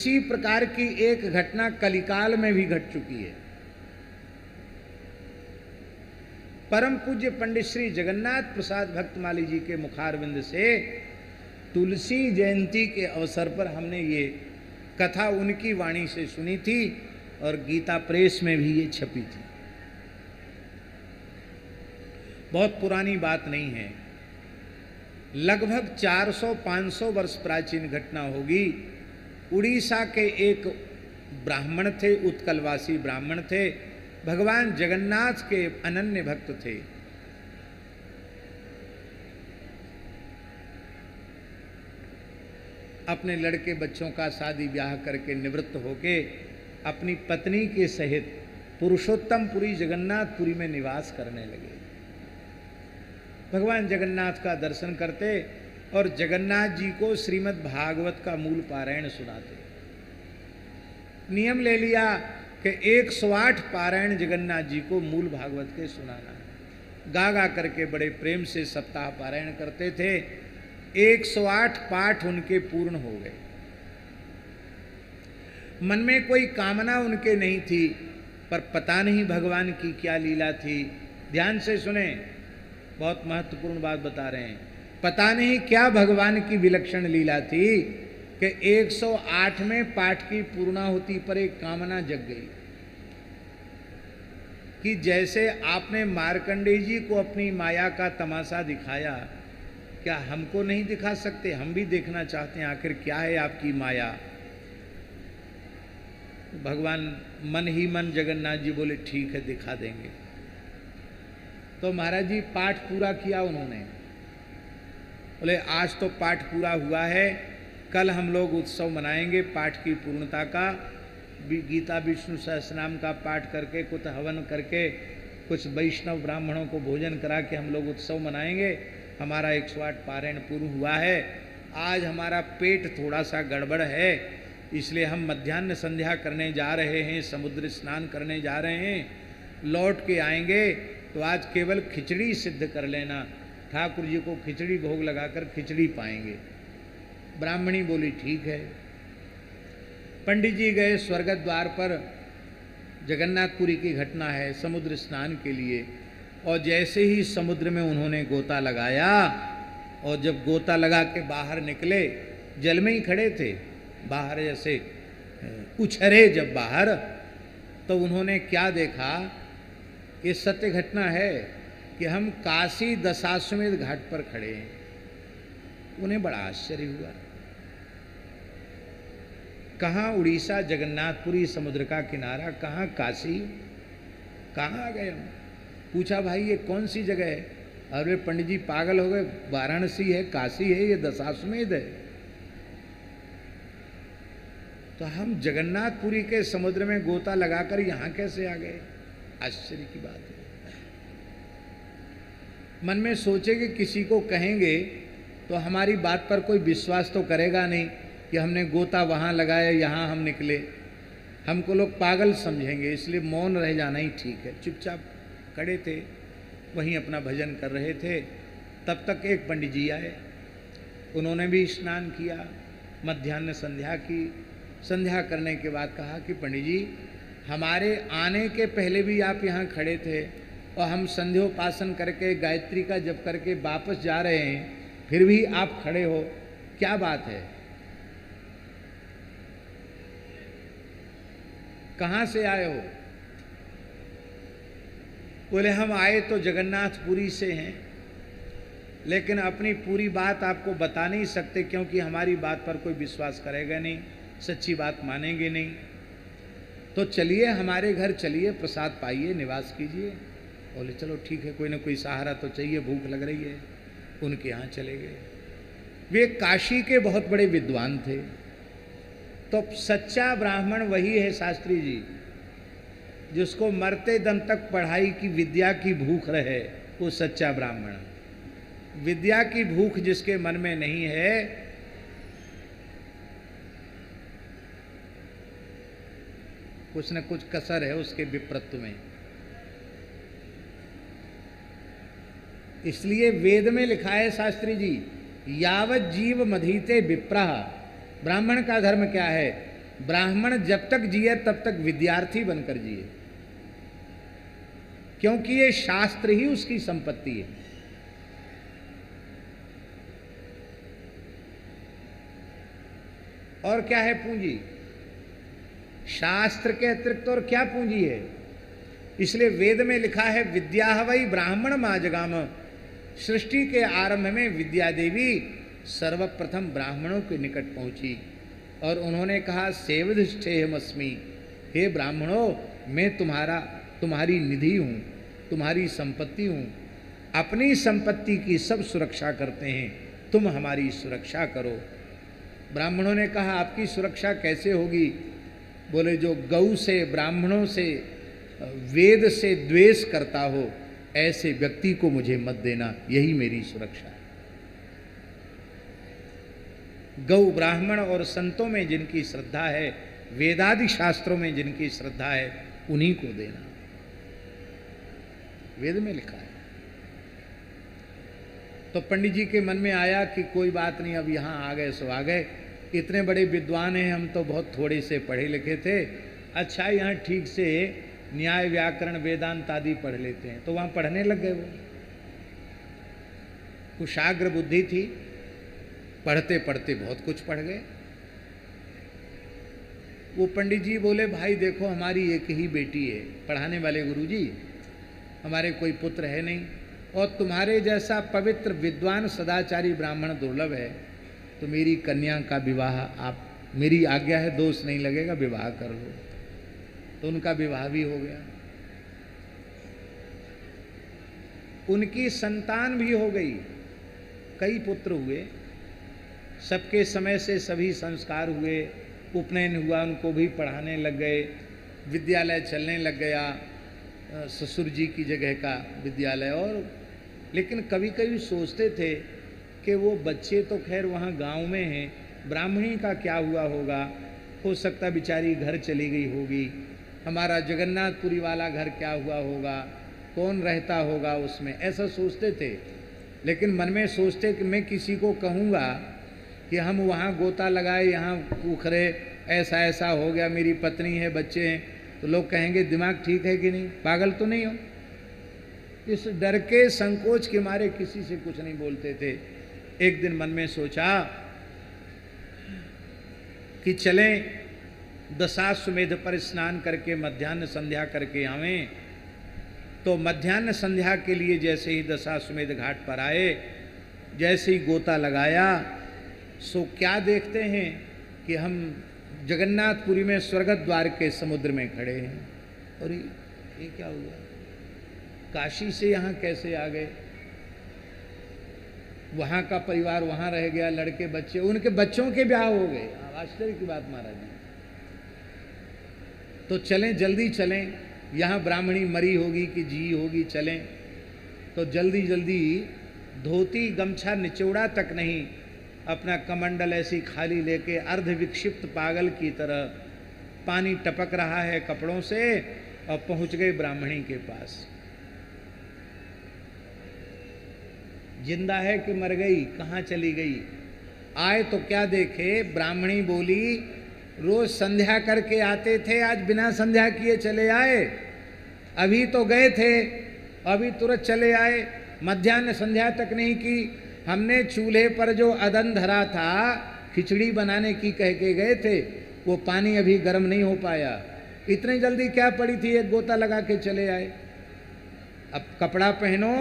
इसी प्रकार की एक घटना कलिकाल में भी घट चुकी है। परम पूज्य पंडित श्री जगन्नाथ प्रसाद भक्तमाली जी के मुखारविंद से तुलसी जयंती के अवसर पर हमने ये कथा उनकी वाणी से सुनी थी और गीता प्रेस में भी ये छपी थी। बहुत पुरानी बात नहीं है, लगभग 400-500 वर्ष प्राचीन घटना होगी। उड़ीसा के एक ब्राह्मण थे, उत्कलवासी ब्राह्मण थे, भगवान जगन्नाथ के अनन्य भक्त थे। अपने लड़के बच्चों का शादी ब्याह करके निवृत्त होके अपनी पत्नी के सहित पुरुषोत्तमपुरी जगन्नाथपुरी में निवास करने लगे। भगवान जगन्नाथ का दर्शन करते और जगन्नाथ जी को श्रीमद् भागवत का मूल पारायण सुनाते। नियम ले लिया कि 108 पारायण जगन्नाथ जी को मूल भागवत के सुनाना है। गा गा करके बड़े प्रेम से सप्ताह पारायण करते थे। 108 पाठ उनके पूर्ण हो गए। मन में कोई कामना उनके नहीं थी, पर पता नहीं भगवान की क्या लीला थी। ध्यान से सुने, बहुत महत्वपूर्ण बात बता रहे हैं। पता नहीं क्या भगवान की विलक्षण लीला थी कि 108वें पाठ की पूर्णाहुति पर एक कामना जग गई कि जैसे आपने मार्कंडेय जी को अपनी माया का तमाशा दिखाया, क्या हमको नहीं दिखा सकते? हम भी देखना चाहते हैं, आखिर क्या है आपकी माया। भगवान मन ही मन जगन्नाथ जी बोले ठीक है, दिखा देंगे। तो महाराज जी पाठ पूरा किया उन्होंने। बोले आज तो पाठ पूरा हुआ है, कल हम लोग उत्सव मनाएंगे पाठ की पूर्णता का। गीता विष्णु सहस्रनाम का पाठ करके, कुछ हवन करके, कुछ वैष्णव ब्राह्मणों को भोजन करा के हम लोग उत्सव मनाएंगे। हमारा 108 पारायण पूर्ण हुआ है। आज हमारा पेट थोड़ा सा गड़बड़ है, इसलिए हम मध्याह्न संध्या करने जा रहे हैं, समुद्र स्नान करने जा रहे हैं। लौट के आएंगे तो आज केवल खिचड़ी सिद्ध कर लेना, ठाकुर जी को खिचड़ी भोग लगाकर खिचड़ी पाएंगे। ब्राह्मणी बोली ठीक है। पंडित जी गए स्वर्ग द्वार पर, जगन्नाथपुरी की घटना है, समुद्र स्नान के लिए। और जैसे ही समुद्र में उन्होंने गोता लगाया और जब गोता लगा के बाहर निकले, जल में ही खड़े थे, बाहर जैसे उछरे जब बाहर, तो उन्होंने क्या देखा? ये सत्य घटना है कि हम काशी दशाश्वमेध घाट पर खड़े हैं। उन्हें बड़ा आश्चर्य हुआ। कहाँ उड़ीसा जगन्नाथपुरी समुद्र का किनारा, कहाँ काशी, कहाँ आ गए हम? पूछा भाई ये कौन सी जगह है? अरे पंडित जी पागल हो गए, वाराणसी है, काशी है, ये दशाश्वमेध है। तो हम जगन्नाथपुरी के समुद्र में गोता लगाकर यहाँ कैसे आ गए? आश्चर्य की बात है। मन में सोचे कि किसी को कहेंगे तो हमारी बात पर कोई विश्वास तो करेगा नहीं कि हमने गोता वहाँ लगाया, यहाँ हम निकले। हमको लोग पागल समझेंगे, इसलिए मौन रह जाना ही ठीक है। चुपचाप खड़े थे, वहीं अपना भजन कर रहे थे। तब तक एक पंडित जी आए, उन्होंने भी स्नान किया, मध्याह्न संध्या की। संध्या करने के बाद कहा कि पंडित जी हमारे आने के पहले भी आप यहाँ खड़े थे और हम संध्योपासन करके गायत्री का जप करके वापस जा रहे हैं, फिर भी आप खड़े हो, क्या बात है? कहाँ से आए हो? बोले हम आए तो जगन्नाथपुरी से हैं, लेकिन अपनी पूरी बात आपको बता नहीं सकते क्योंकि हमारी बात पर कोई विश्वास करेगा नहीं, सच्ची बात मानेंगे नहीं। तो चलिए हमारे घर चलिए, प्रसाद पाइए, निवास कीजिए। बोले चलो ठीक है, कोई ना कोई सहारा तो चाहिए, भूख लग रही है। उनके यहाँ चले गए। वे काशी के बहुत बड़े विद्वान थे। तो सच्चा ब्राह्मण वही है शास्त्री जी, जिसको मरते दम तक पढ़ाई की विद्या की भूख रहे, वो सच्चा ब्राह्मण। विद्या की भूख जिसके मन में नहीं है, कुछ न कुछ कसर है उसके विप्रत्व में। इसलिए वेद में लिखा है शास्त्री जी, यावत जीव मधीते विप्रह। ब्राह्मण का धर्म क्या है ब्राह्मण जब तक जिए तब तक विद्यार्थी बनकर जिए, क्योंकि ये शास्त्र ही उसकी संपत्ति है। और क्या है पूंजी? शास्त्र के अतिरिक्त और क्या पूंजी है? इसलिए वेद में लिखा है विद्या वै ब्राह्मण माजगाम। सृष्टि के आरंभ में विद्या देवी सर्वप्रथम ब्राह्मणों के निकट पहुंची और उन्होंने कहा सेवधिष्ठेयमस्मि, हे ब्राह्मणों, मैं तुम्हारी निधि हूँ, तुम्हारी संपत्ति हूँ। अपनी संपत्ति की सब सुरक्षा करते हैं, तुम हमारी सुरक्षा करो। ब्राह्मणों ने कहा आपकी सुरक्षा कैसे होगी? बोले जो गौ से, ब्राह्मणों से, वेद से द्वेष करता हो ऐसे व्यक्ति को मुझे मत देना, यही मेरी सुरक्षा है। गौ, ब्राह्मण और संतों में जिनकी श्रद्धा है, वेदादि शास्त्रों में जिनकी श्रद्धा है, उन्हीं को देना, वेद में लिखा है। तो पंडित जी के मन में आया कि कोई बात नहीं, अब यहाँ आ गए सो आ गए, इतने बड़े विद्वान हैं, हम तो बहुत थोड़े से पढ़े लिखे थे। अच्छा यहाँ ठीक से न्याय व्याकरण वेदांत आदि पढ़ लेते हैं। तो वहाँ पढ़ने लग गए। वो कुशाग्र बुद्धि थी, पढ़ते पढ़ते बहुत कुछ पढ़ गए। वो पंडित जी बोले भाई देखो हमारी एक ही बेटी है, पढ़ाने वाले गुरुजी, हमारे कोई पुत्र है नहीं, और तुम्हारे जैसा पवित्र विद्वान सदाचारी ब्राह्मण दुर्लभ है, तो मेरी कन्या का विवाह, आप, मेरी आज्ञा है, दोष नहीं लगेगा, विवाह कर लो। तो उनका विवाह भी हो गया, उनकी संतान भी हो गई, कई पुत्र हुए, सबके समय से सभी संस्कार हुए, उपनयन हुआ, उनको भी पढ़ाने लग गए, विद्यालय चलने लग गया, ससुर जी की जगह का विद्यालय। और लेकिन कभी कभी सोचते थे कि वो बच्चे तो खैर वहाँ गांव में हैं, ब्राह्मणी का क्या हुआ होगा, हो सकता बेचारी घर चली गई होगी, हमारा जगन्नाथपुरी वाला घर क्या हुआ होगा, कौन रहता होगा उसमें, ऐसा सोचते थे। लेकिन मन में सोचते कि मैं किसी को कहूँगा कि हम वहाँ गोता लगाए, यहाँ उखरे, ऐसा ऐसा हो गया, मेरी पत्नी है, बच्चे हैं, तो लोग कहेंगे दिमाग ठीक है कि नहीं, पागल तो नहीं हो। इस डर के संकोच के मारे किसी से कुछ नहीं बोलते थे। एक दिन मन में सोचा कि चलें दशाश्वमेध पर स्नान करके मध्याह्न संध्या करके आवें। तो मध्याह्न संध्या के लिए जैसे ही दशाश्वमेध घाट पर आए, जैसे ही गोता लगाया, सो क्या देखते हैं कि हम जगन्नाथपुरी में स्वर्ग द्वार के समुद्र में खड़े हैं। और ये क्या हुआ, काशी से यहाँ कैसे आ गए? वहाँ का परिवार वहाँ रह गया, लड़के बच्चे, उनके बच्चों के ब्याह हो गए। आश्चर्य की बात महाराज जी। तो चलें, जल्दी चलें, यहाँ ब्राह्मणी मरी होगी कि जी होगी, चलें। तो जल्दी जल्दी धोती गमछा निचोड़ा तक नहीं, अपना कमंडल ऐसी खाली लेके अर्ध विक्षिप्त पागल की तरह, पानी टपक रहा है कपड़ों से, और पहुंच गए ब्राह्मणी के पास। जिंदा है कि मर गई, कहाँ चली गई? आए तो क्या देखे, ब्राह्मणी बोली रोज संध्या करके आते थे, आज बिना संध्या किए चले आए, अभी तो गए थे, अभी तुरंत चले आए, मध्याह्न संध्या तक नहीं की। हमने चूल्हे पर जो अदन धरा था, खिचड़ी बनाने की कह के गए थे, वो पानी अभी गर्म नहीं हो पाया, इतनी जल्दी क्या पड़ी थी, एक गोता लगा के चले आए। अब कपड़ा पहनो,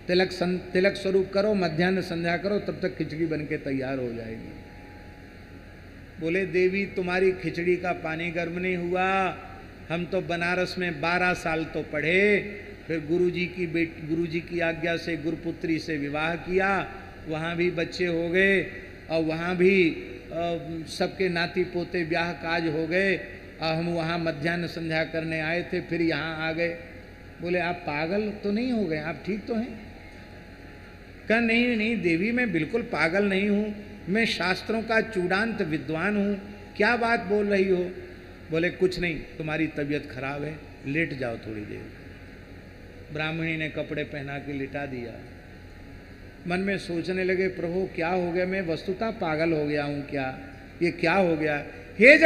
तिलक स्वरूप करो, मध्याह्न संध्या करो, तब तक खिचड़ी बन के तैयार हो जाएगी। बोले देवी तुम्हारी खिचड़ी का पानी गर्म नहीं हुआ, हम तो बनारस में 12 साल तो पढ़े, फिर गुरुजी की आज्ञा से गुरुपुत्री से विवाह किया, वहाँ भी बच्चे हो गए, और वहाँ भी सबके नाती पोते ब्याह काज हो गए, और हम वहाँ मध्याह्न संध्या करने आए थे, फिर यहाँ आ गए। बोले आप पागल तो नहीं हो गए, आप ठीक तो हैं? कहा नहीं नहीं देवी, मैं बिल्कुल पागल नहीं हूँ, मैं शास्त्रों का चूड़ांत विद्वान हूँ, क्या बात बोल रही हो? बोले कुछ नहीं, तुम्हारी तबीयत खराब है, लेट जाओ थोड़ी देर। ब्राह्मणी ने कपड़े पहना के लिटा दिया। मन में सोचने लगे प्रभु क्या हो गया, मैं वस्तुतः पागल हो गया हूँ क्या, ये क्या हो गया? हे